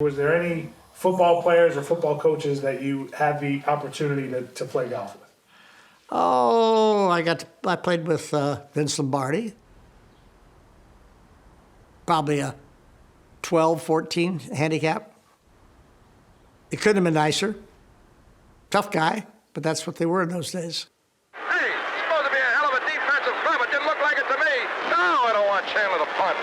Was there any football players or football coaches that you had the opportunity to play golf with? Oh, I played with Vince Lombardi. Probably a 12, 14 handicap. It couldn't have been nicer. Tough guy, but that's what they were in those days. Hey, it's supposed to be a hell of a defensive club. It didn't look like it to me. No, I don't want Chandler to punt.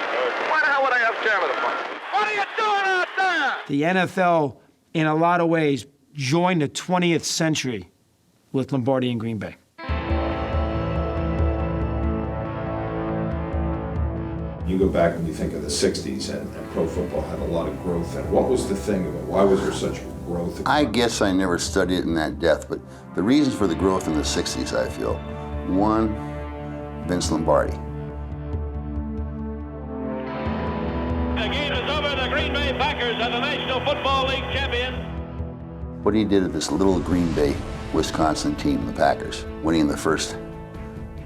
Why the hell would I have Chandler to punt? What are you doing out there? The NFL, in a lot of ways, joined the 20th century with Lombardi and Green Bay. You go back and you think of the 60s, and pro football had a lot of growth. And what was the thing about why was there such growth? I guess I never studied it in that depth, but the reasons for the growth in the 60s, I feel. One, Vince Lombardi. The game is over. The Green Bay Packers are the National Football League champions. What he did at this little Green Bay, Wisconsin team, the Packers, winning the first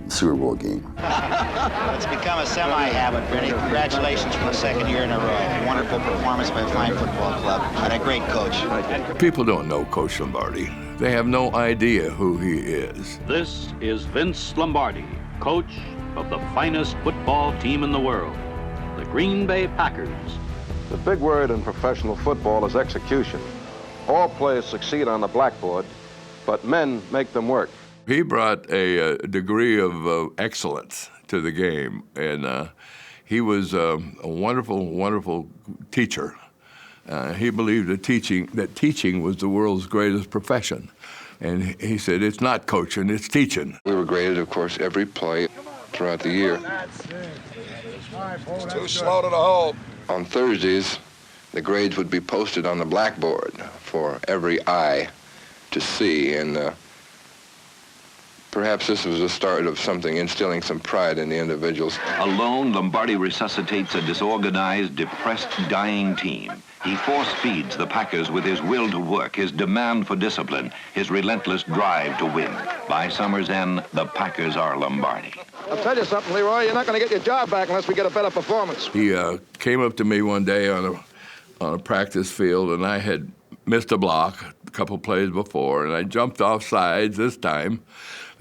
Super Bowl game. It's become a semi-habit, Vinny. Congratulations for the second year in a row. Wonderful performance by a fine football club and a great coach. People don't know Coach Lombardi. They have no idea who he is. This is Vince Lombardi, coach of the finest football team in the world, the Green Bay Packers. The big word in professional football is execution. All players succeed on the blackboard, but men make them work. He brought a degree of excellence to the game, and he was a wonderful, wonderful teacher. He believed that teaching was the world's greatest profession. And he said, it's not coaching, it's teaching. We were graded, of course, every play throughout the year. It's too slow to the hole. On Thursdays, the grades would be posted on the blackboard for every eye to see, and perhaps this was the start of something instilling some pride in the individuals. Alone, Lombardi resuscitates a disorganized, depressed, dying team. He force-feeds the Packers with his will to work, his demand for discipline, his relentless drive to win. By summer's end, the Packers are Lombardi. I'll tell you something, Leroy, you're not going to get your job back unless we get a better performance. He came up to me one day on a practice field, and I had missed a block a couple plays before, and I jumped off sides this time.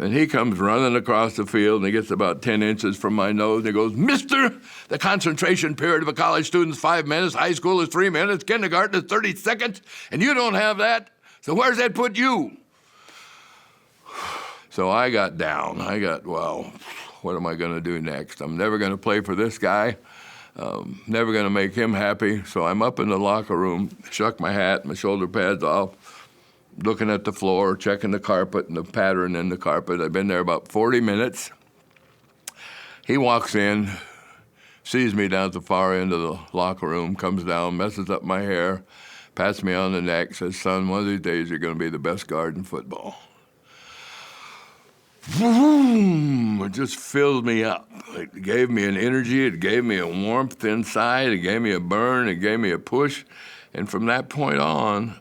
And he comes running across the field, and he gets about 10 inches from my nose, and he goes, "Mister, the concentration period of a college student is 5 minutes, high school is 3 minutes, kindergarten is 30 seconds, and you don't have that? So where's that put you?" So I got down. Well, what am I going to do next? I'm never going to play for this guy. Never going to make him happy. So I'm up in the locker room, shuck my hat, my shoulder pads off, looking at the floor, checking the carpet and the pattern in the carpet. I've been there about 40 minutes. He walks in, sees me down at the far end of the locker room, comes down, messes up my hair, pats me on the neck, says, "Son, one of these days you're going to be the best guard in football." Boom! It just filled me up. It gave me an energy, it gave me a warmth inside, it gave me a burn, it gave me a push. And from that point on,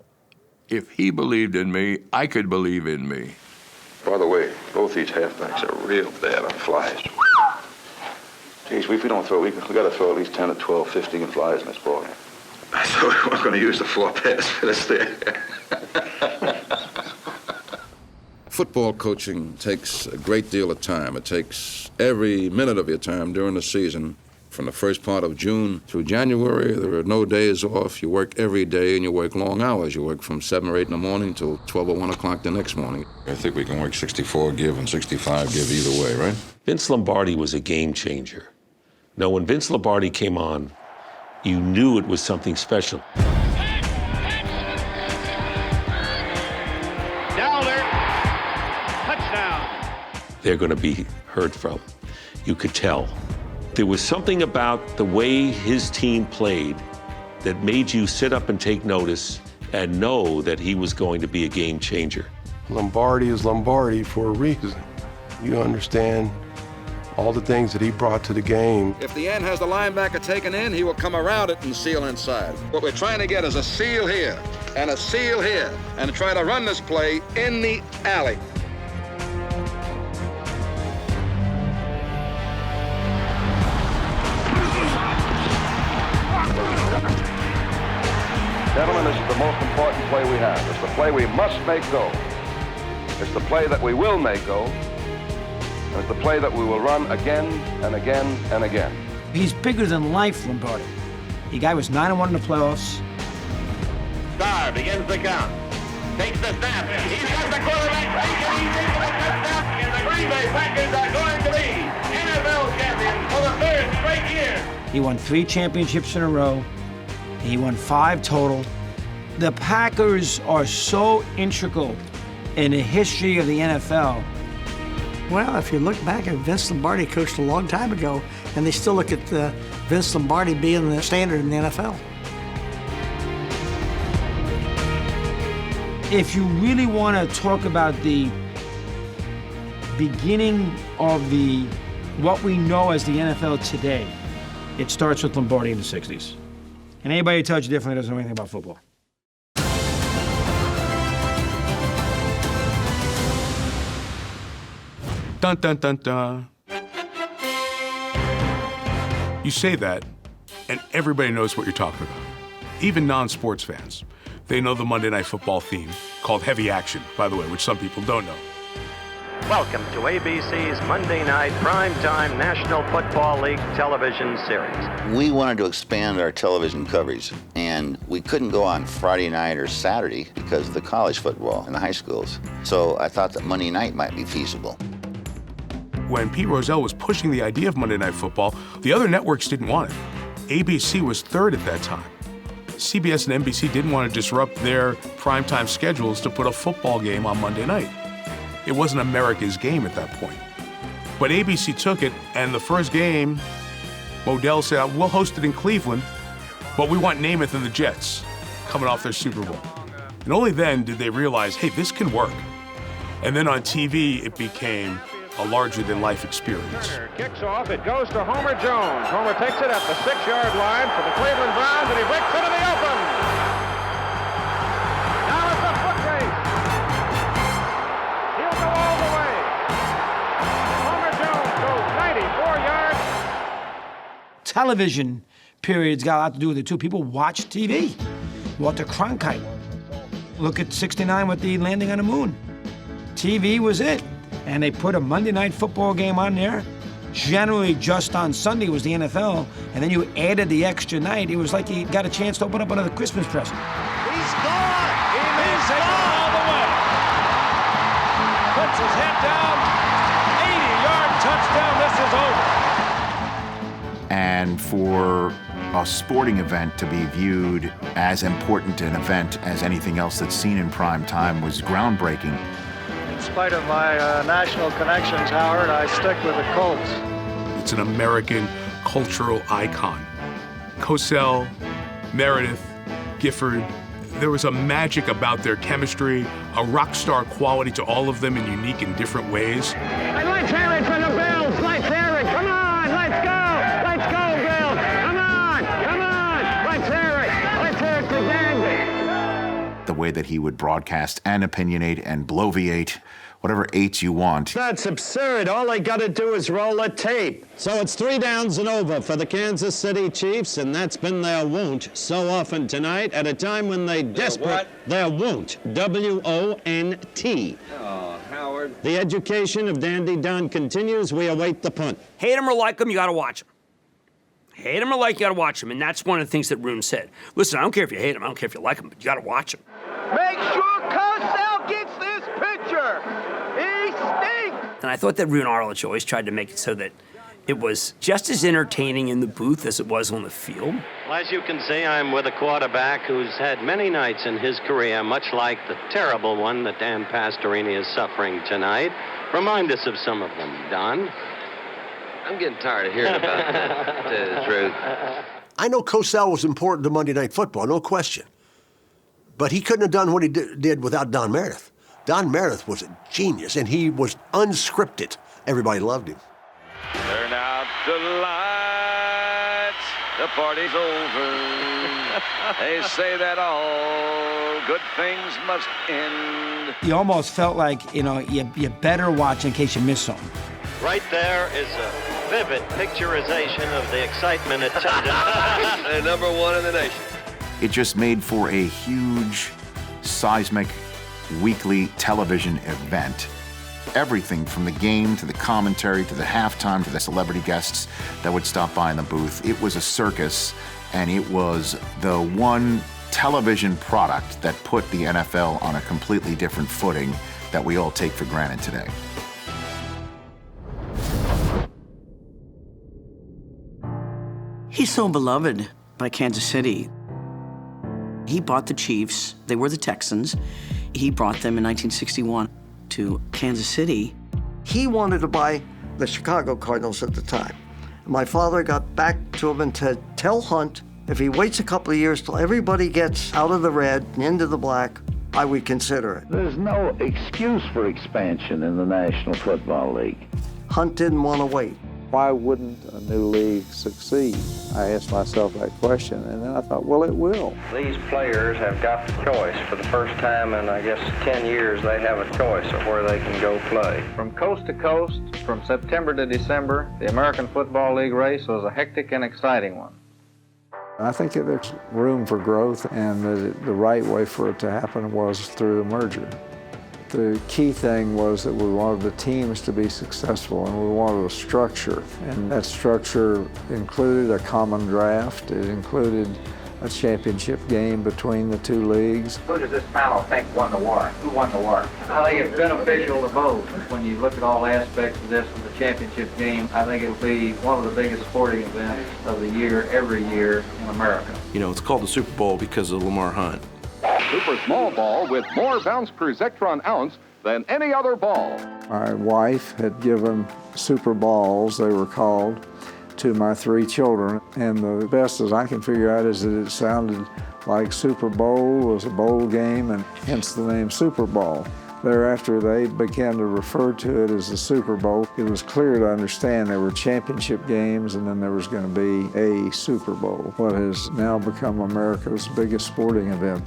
if he believed in me, I could believe in me. By the way, both these halfbacks are real bad on flies. Geez, if we don't throw, we got to throw at least 10 or 12, 15 flies in this ball game. So we're going to use the 4 pass for this there. Football coaching takes a great deal of time. It takes every minute of your time during the season. From the first part of June through January, there are no days off. You work every day, and you work long hours. You work from 7 or 8 in the morning till 12 or 1 o'clock the next morning. I think we can work 64 give and 65 give either way, right? Vince Lombardi was a game changer. Now, when Vince Lombardi came on, you knew it was something special. Dowler, touchdown. They're going to be heard from. You could tell. There was something about the way his team played that made you sit up and take notice and know that he was going to be a game changer. Lombardi is Lombardi for a reason. You understand all the things that he brought to the game. If the end has the linebacker taken in, he will come around it and seal inside. What we're trying to get is a seal here and a seal here and try to run this play in the alley. Gentlemen, this is the most important play we have. It's the play we must make go. It's the play that we will make go. And it's the play that we will run again and again and again. He's bigger than life, Lombardi. The guy was 9-1 in the playoffs. Starr begins the count. Takes the snap. He's got the quarterback. He's into the touchdown. And the Green Bay Packers are going to be NFL champions for the third straight year. He won 3 championships in a row. He won 5 total. The Packers are so integral in the history of the NFL. Well, if you look back at Vince Lombardi coached a long time ago, and they still look at Vince Lombardi being the standard in the NFL. If you really want to talk about the beginning of what we know as the NFL today, it starts with Lombardi in the 60s. And anybody who tells you differently doesn't know anything about football. Dun, dun, dun, dun. You say that, and everybody knows what you're talking about. Even non-sports fans. They know the Monday Night Football theme, called Heavy Action, by the way, which some people don't know. Welcome to ABC's Monday Night Primetime National Football League television series. We wanted to expand our television coverage, and we couldn't go on Friday night or Saturday because of the college football in the high schools. So I thought that Monday night might be feasible. When Pete Rozelle was pushing the idea of Monday Night Football, the other networks didn't want it. ABC was third at that time. CBS and NBC didn't want to disrupt their primetime schedules to put a football game on Monday night. It wasn't America's game at that point. But ABC took it, and the first game, Modell said, we'll host it in Cleveland, but we want Namath and the Jets coming off their Super Bowl. And only then did they realize, hey, this can work. And then on TV, it became a larger-than-life experience. Kicks off, it goes to Homer Jones. Homer takes it at the 6-yard line for the Cleveland Browns, and he breaks into the open. Now it's a foot race. He'll go all the way. Homer Jones goes 94 yards. Television periods got a lot to do with it, too. People watch TV. Walter Cronkite. Look at 69 with the landing on the moon. TV was it. And they put a Monday Night Football game on there. Generally, just on Sunday was the NFL, and then you added the extra night. It was like you got a chance to open up another Christmas present. He's gone. He's gone all the way. Puts his head down. 80-yard touchdown. This is over. And for a sporting event to be viewed as important an event as anything else that's seen in prime time was groundbreaking. In spite of my national connections, Howard, I stick with the Colts. It's an American cultural icon. Cosell, Meredith, Gifford, there was a magic about their chemistry, a rock star quality to all of them in unique and different ways. And let's hear it for the Bills. Let's hear it. Come on, let's go. Let's go, Bills. Come on, come on. Let's hear it. Let's hear it for Dandy. The way that he would broadcast and opinionate and bloviate, whatever eights you want. That's absurd. All they got to do is roll a tape. So it's 3 downs and over for the Kansas City Chiefs, and that's been their wont so often tonight at a time when they desperate. Their wont. W-O-N-T. Oh, Howard. The education of Dandy Don continues. We await the punt. Hate him or like him, you got to watch him. Hate him or like, you got to watch him. And that's one of the things that Roone said. Listen, I don't care if you hate him. I don't care if you like him, but you got to watch him. Make sure Cosell gets this picture. He stinks. And I thought that Roone Arledge always tried to make it so that it was just as entertaining in the booth as it was on the field. As you can see, I'm with a quarterback who's had many nights in his career, much like the terrible one that Dan Pastorini is suffering tonight. Remind us of some of them, Don. I'm getting tired of hearing about that, to tell you the truth. I know Cosell was important to Monday Night Football, no question. But he couldn't have done what he did without Don Meredith. Don Meredith was a genius, and he was unscripted. Everybody loved him. Turn out the lights. The party's over. They say that all good things must end. You almost felt like, you better watch in case you miss something. Right there is a vivid picturization of the excitement at Tundra. They're number one in the nation. It just made for a huge, seismic, weekly television event. Everything from the game to the commentary to the halftime to the celebrity guests that would stop by in the booth. It was a circus, and it was the one television product that put the NFL on a completely different footing that we all take for granted today. He's so beloved by Kansas City. He bought the Chiefs. They were the Texans. He brought them in 1961 to Kansas City. He wanted to buy the Chicago Cardinals at the time. My father got back to him and said, tell Hunt, if he waits a couple of years till everybody gets out of the red and into the black, I would consider it. There's no excuse for expansion in the National Football League. Hunt didn't want to wait. Why wouldn't a new league succeed? I asked myself that question, and then I thought, well, it will. These players have got the choice. For the first time in, I guess, 10 years, they have a choice of where they can go play. From coast to coast, from September to December, the American Football League race was a hectic and exciting one. I think that there's room for growth, and that the right way for it to happen was through the merger. The key thing was that we wanted the teams to be successful, and we wanted a structure. And that structure included a common draft. It included a championship game between the two leagues. Who does this panel think won the war? Who won the war? I think it's beneficial to both. When you look at all aspects of this and the championship game, I think it'll be one of the biggest sporting events of the year, every year in America. You know, it's called the Super Bowl because of Lamar Hunt. Super small ball with more bounce per Zectron ounce than any other ball. My wife had given Super Balls, they were called, to my 3 children. And the best as I can figure out is that it sounded like Super Bowl was a bowl game, and hence the name Super Bowl. Thereafter, they began to refer to it as the Super Bowl. It was clear to understand there were championship games, and then there was going to be a Super Bowl, what has now become America's biggest sporting event.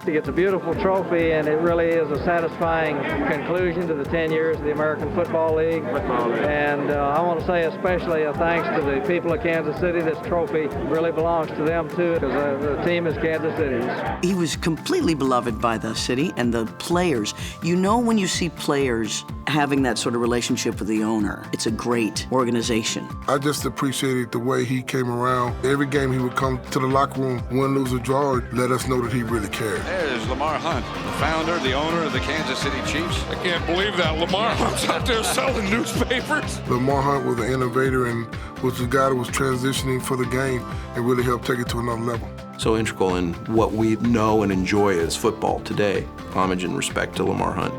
It's a beautiful trophy, and it really is a satisfying conclusion to the 10 years of the American Football League. And I want to say especially a thanks to the people of Kansas City. This trophy really belongs to them too, because the team is Kansas City's. He was completely beloved by the city and the players. You know when you see players having that sort of relationship with the owner, it's a great organization. I just appreciated the way he came around. Every game he would come to the locker room, win, lose, or draw, let us know that he really cared. There's Lamar Hunt, the founder, the owner of the Kansas City Chiefs. I can't believe that. Lamar Hunt's out there selling newspapers. Lamar Hunt was an innovator and was the guy that was transitioning for the game and really helped take it to another level. So integral in what we know and enjoy as football today. Homage and respect to Lamar Hunt.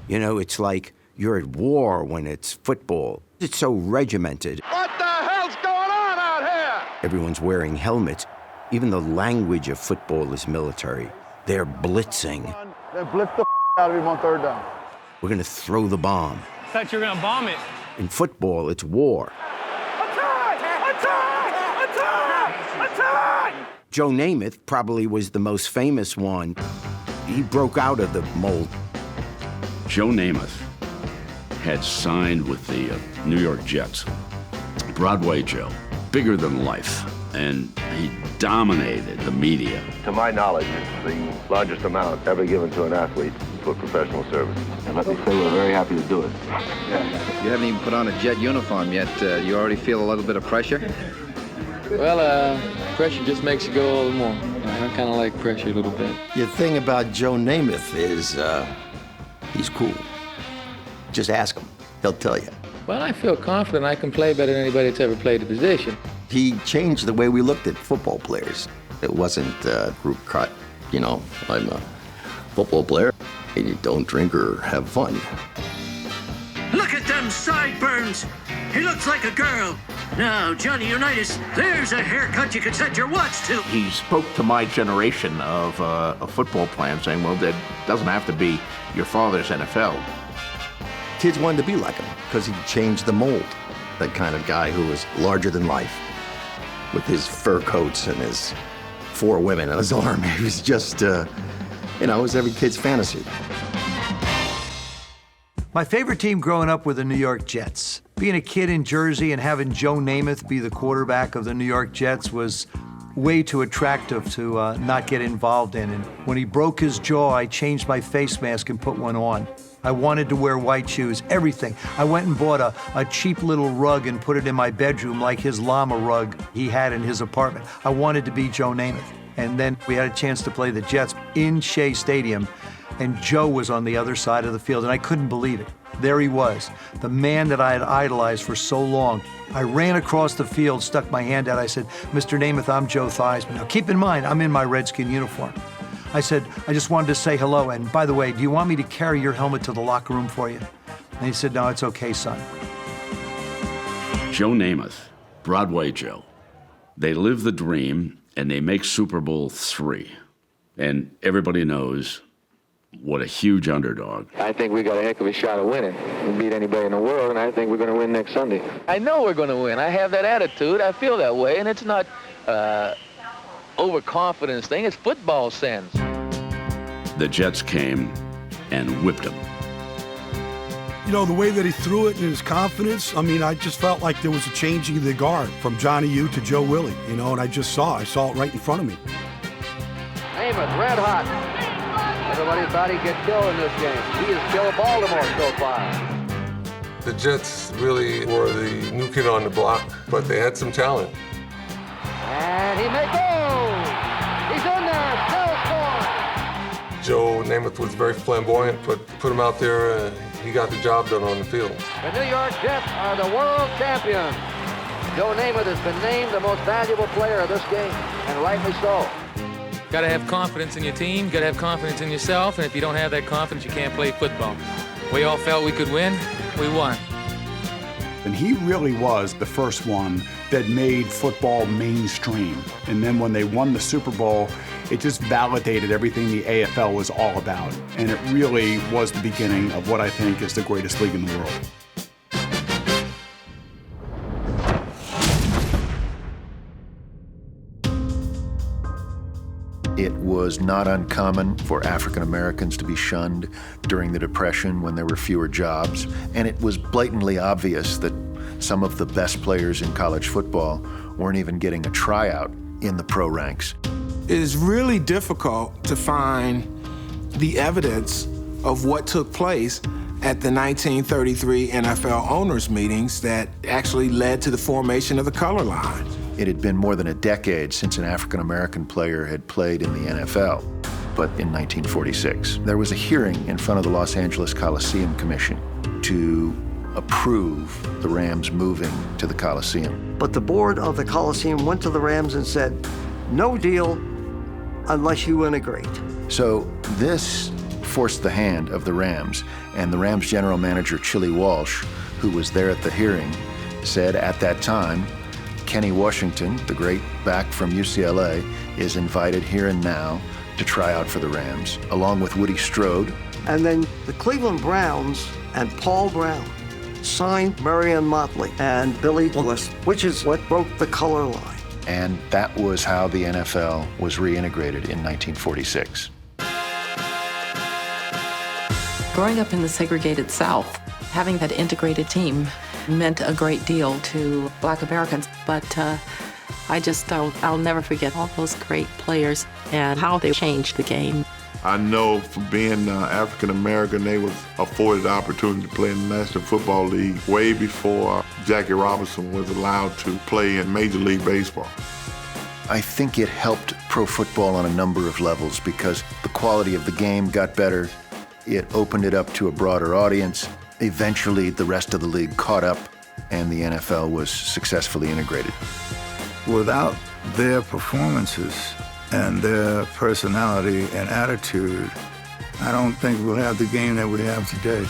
You know, it's like you're at war when it's football. It's so regimented. What the hell's going on out here? Everyone's wearing helmets. Even the language of football is military. They're blitzing. Then blitz the out of him on 3rd down. We're going to throw the bomb. Thought you were going to bomb it. In football, it's war. Joe Namath probably was the most famous one. He broke out of the mold. Joe Namath had signed with the New York Jets. Broadway Joe, bigger than life, and he dominated the media. To my knowledge, it's the largest amount ever given to an athlete for professional service. And let me say we're very happy to do it. You haven't even put on a Jet uniform yet. You already feel a little bit of pressure? Well, pressure just makes you go a little more. I kind of like pressure a little bit. The thing about Joe Namath is he's cool. Just ask him. He'll tell you. Well, I feel confident I can play better than anybody that's ever played the position. He changed the way we looked at football players. It wasn't group cut, you know, I'm a football player. And you don't drink or have fun. Look at them sideburns. He looks like a girl. Now, Johnny Unitas, there's a haircut you could set your watch to. He spoke to my generation of football players saying, well, that doesn't have to be your father's NFL. Kids wanted to be like him because he changed the mold. That kind of guy who was larger than life with his fur coats and his 4 women on his arm. He was just, you know, it was every kid's fantasy. My favorite team growing up were the New York Jets. Being a kid in Jersey and having Joe Namath be the quarterback of the New York Jets was way too attractive to not get involved in. And when he broke his jaw, I changed my face mask and put one on. I wanted to wear white shoes, everything. I went and bought a cheap little rug and put it in my bedroom like his llama rug he had in his apartment. I wanted to be Joe Namath. And then we had a chance to play the Jets in Shea Stadium, and Joe was on the other side of the field, and I couldn't believe it. There he was, the man that I had idolized for so long. I ran across the field, stuck my hand out. I said, "Mr. Namath, I'm Joe Theismann." Now, keep in mind, I'm in my Redskin uniform. I said, "I just wanted to say hello, and by the way, do you want me to carry your helmet to the locker room for you?" And he said, "No, it's okay, son." Joe Namath, Broadway Joe. They live the dream, and they make Super Bowl III. And everybody knows what a huge underdog. I think we got a heck of a shot of winning. We beat anybody in the world, and I think we're going to win next Sunday. I know we're going to win. I have that attitude. I feel that way, and it's not overconfidence thing. It's football sense. The Jets came and whipped him. You know, the way that he threw it and his confidence, I mean, I just felt like there was a changing of the guard from Johnny U to Joe Willie, you know, and I saw it right in front of me. Namath, red hot. Everybody thought he'd get killed in this game. He has killed Baltimore so far. The Jets really were the new kid on the block, but they had some talent. And he may go. He's in there, still scoring. Joe Namath was very flamboyant, but put him out there, he got the job done on the field. The New York Jets are the world champions. Joe Namath has been named the most valuable player of this game, and rightly so. Got to have confidence in your team, got to have confidence in yourself, and if you don't have that confidence, you can't play football. We all felt we could win, we won. And he really was the first one that made football mainstream. And then when they won the Super Bowl, it just validated everything the AFL was all about. And it really was the beginning of what I think is the greatest league in the world. It was not uncommon for African Americans to be shunned during the Depression when there were fewer jobs, and it was blatantly obvious that some of the best players in college football weren't even getting a tryout in the pro ranks. It is really difficult to find the evidence of what took place at the 1933 NFL owners meetings that actually led to the formation of the color line. It had been more than a decade since an African-American player had played in the NFL. But in 1946, there was a hearing in front of the Los Angeles Coliseum Commission to approve the Rams moving to the Coliseum. But the board of the Coliseum went to the Rams and said, "No deal unless you integrate." So this forced the hand of the Rams, and the Rams general manager, Chili Walsh, who was there at the hearing, said at that time, Kenny Washington, the great back from UCLA, is invited here and now to try out for the Rams, along with Woody Strode. And then the Cleveland Browns and Paul Brown signed Marion Motley and Billy Willis, which is what broke the color line. And that was how the NFL was reintegrated in 1946. Growing up in the segregated South, having that integrated team meant a great deal to Black Americans, but I'll never forget all those great players and how they changed the game. I know from being African American, they was afforded the opportunity to play in the National Football League way before Jackie Robinson was allowed to play in Major League Baseball. I think it helped pro football on a number of levels because the quality of the game got better. It opened it up to a broader audience. Eventually, the rest of the league caught up, and the NFL was successfully integrated. Without their performances and their personality and attitude, I don't think we'll have the game that we have today.